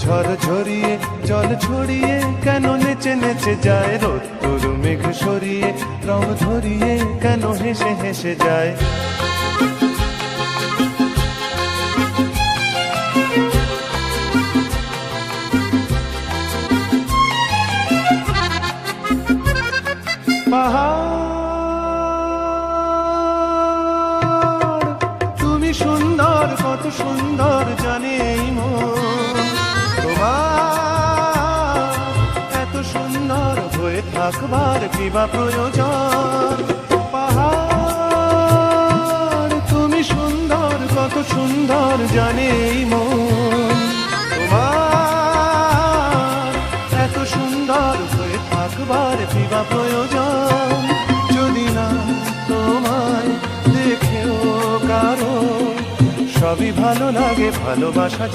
ঝড় ঝরিয়ে জল ছড়িয়ে কেন নেচে নেচে যায়, রোদ্দুর মেঘ সরিয়ে রং ধরিয়ে কেন হেসে হেসে যায়। পাহাড় তুমি সুন্দর, কত সুন্দর জানে এই মন, তোমার এত সুন্দর হয়ে থাকবার কি বা প্রয়োজন। পাহাড় তুমি সুন্দর, কত সুন্দর জানে এই মন, তোমার এত সুন্দর হয়ে থাকবার কি বা প্রয়োজন। যদি না তোমায় দেখেও কারো সবই ভালো লাগে, ভালোবাসা